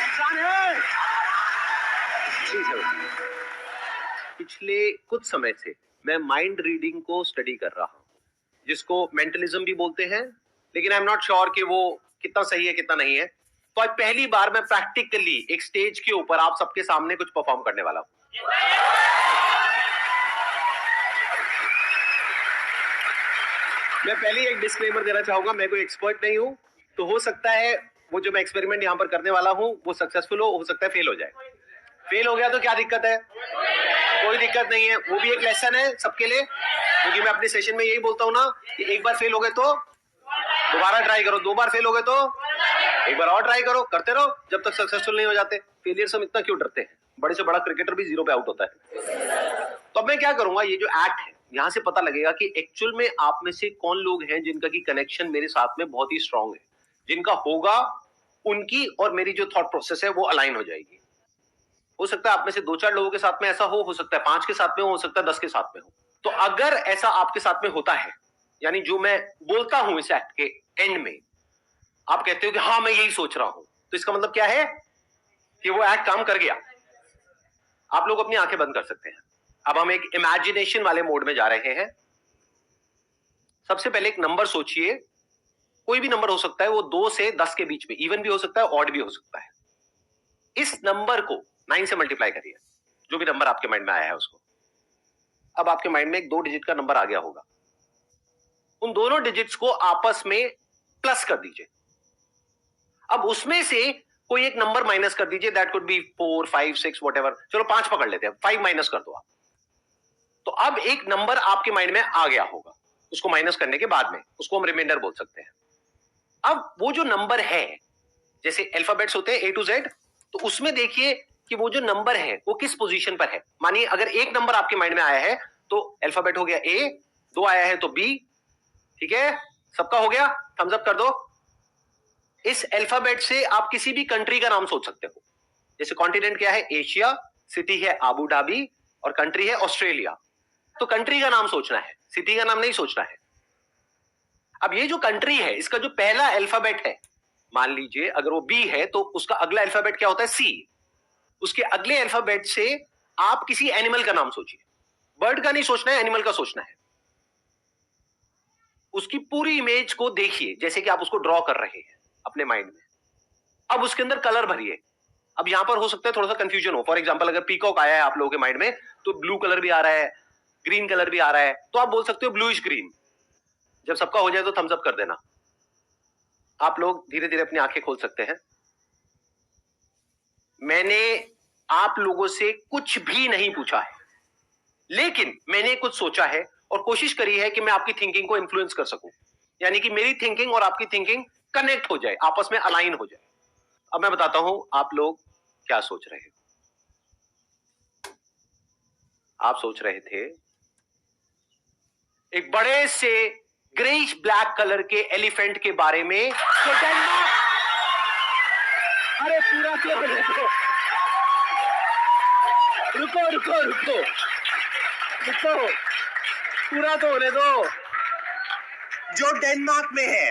पाकिस्तान है। पिछले कुछ समय से मैं माइंड रीडिंग को स्टडी कर रहा हूं, जिसको मेंटलिज्म भी बोलते हैं, लेकिन आई एम नॉट श्योर कि वो कितना सही है कितना नहीं है। तो आज पहली बार मैं प्रैक्टिकली एक स्टेज के ऊपर आप सबके सामने कुछ परफॉर्म करने वाला हूं। मैं पहले एक डिस्क्लेमर देना चाहूंगा, मैं कोई एक्सपर्ट नहीं हूं, तो हो सकता है वो जो मैं एक्सपेरिमेंट यहां पर करने वाला हूं वो सक्सेसफुल हो सकता है फेल हो जाए। फेल हो गया तो क्या दिक्कत है? कोई दिक्कत नहीं है, वो भी एक लेसन है सबके लिए, क्योंकि मैं अपने सेशन में यही बोलता हूं ना कि एक बार फेल हो गए तो दोबारा ट्राई करो, दो बार फेल हो गए तो एक बार और ट्राई करो, करते रहो जब तक सक्सेसफुल नहीं हो जाते। फेलियर से हम इतना क्यों डरते हैं? बड़े से बड़ा क्रिकेटर भी 0 पे आउट होता है। तो अब मैं क्या करूंगा, ये जो एक्ट है यहां से पता लगेगा कि एक्चुअल में आप में से कौन लोग हैं जिनका की कनेक्शन मेरे साथ में बहुत ही स्ट्रांग है। जिनका होगा उनकी और मेरी जो थॉट प्रोसेस है वो अलाइन हो जाएगी। हो सकता है आप में से 2-4 लोगों के साथ में ऐसा हो सकता है 5 के साथ में हो सकता है 10 के साथ में हो। तो अगर ऐसा आपके साथ में होता है, यानी जो मैं बोलता हूं इस एक्ट के एंड में आप कहते हो कि हाँ मैं यही सोच रहा हूं, तो इसका मतलब क्या है कि वो एक्ट काम कर गया। आप लोग अपनी आंखें बंद कर सकते हैं। अब हम एक इमेजिनेशन वाले मोड में जा रहे हैं। सबसे पहले एक नंबर सोचिए, कोई भी नंबर हो सकता है, वो 2 से 10 के बीच में, इवन भी हो सकता है ऑड भी हो सकता है। इस नंबर को 9 से मल्टीप्लाई करिए, जो भी नंबर आपके माइंड में आया है उसको। अब आपके माइंड में एक 2 डिजिट का नंबर आ गया होगा, उन दोनों डिजिट्स को आपस में प्लस कर दीजिए। अब उसमें से कोई एक नंबर माइनस कर दीजिए, दैट कुड बी 4, 5, 6 व्हाटएवर। चलो 5 पकड़ लेते हैं, 5 माइनस कर दो आप। तो अब एक नंबर आपके माइंड में आ गया होगा, उसको माइनस करने के बाद में उसको हम रिमाइंडर बोल सकते हैं। अब वो जो नंबर है, जैसे अल्फाबेट्स होते हैं A to Z, तो उसमें देखिए कि वो जो नंबर है वो किस पोजीशन पर है। मानिए अगर एक नंबर आपके माइंड में आया है तो अल्फाबेट हो गया A, 2 आया है तो B, ठीक है, सबका हो गया, थम्स अप कर दो। इस अल्फाबेट से आप किसी भी कंट्री का नाम सोच सकते हो। जैसे कॉन्टिनेंट क्या है? एशिया, सिटी है अबू धाबी और कंट्री है ऑस्ट्रेलिया। तो कंट्री का नाम सोचना है, सिटी का नाम नहीं सोचना है। अब ये जो कंट्री है इसका जो पहला अल्फाबेट है, मान लीजिए अगर वो बी है तो उसका अगला अल्फाबेट क्या होता है? सी। उसके अगले अल्फाबेट से आप किसी एनिमल का नाम सोचिए। बर्ड का नहीं सोचना है, एनिमल का सोचना है। उसकी पूरी इमेज को देखिए जैसे कि आप उसको ड्रॉ कर रहे हैं अपने माइंड में। अब उसके अंदर कलर भरिए। अब यहां पर हो सकता है थोड़ा सा कंफ्यूजन हो। फॉर एग्जांपल अगर पीकॉक आया है आप लोगों के माइंड में तो ब्लू कलर भी आ रहा है, ग्रीन कलर भी आ रहा है, तो आप बोल सकते हो ब्लूइश ग्रीन। जब सबका हो जाए तो थम्स अप कर देना। आप लोग धीरे धीरे अपनी आंखें खोल सकते हैं। मैंने आप लोगों से कुछ भी नहीं पूछा है, लेकिन मैंने कुछ सोचा है और कोशिश करी है कि मैं आपकी थिंकिंग को इन्फ्लुएंस कर सकूं, यानी कि मेरी थिंकिंग और आपकी थिंकिंग कनेक्ट हो जाए, आपस में अलाइन हो जाए। अब मैं बताता हूं आप लोग क्या सोच रहे हो। आप सोच रहे थे एक बड़े से ग्रेइश ब्लैक कलर के एलिफेंट के बारे में जो डेनमार्क, अरे पूरा क्यों रुको रुको रुको रुको पूरा तो होने दो। जो डेनमार्क में है।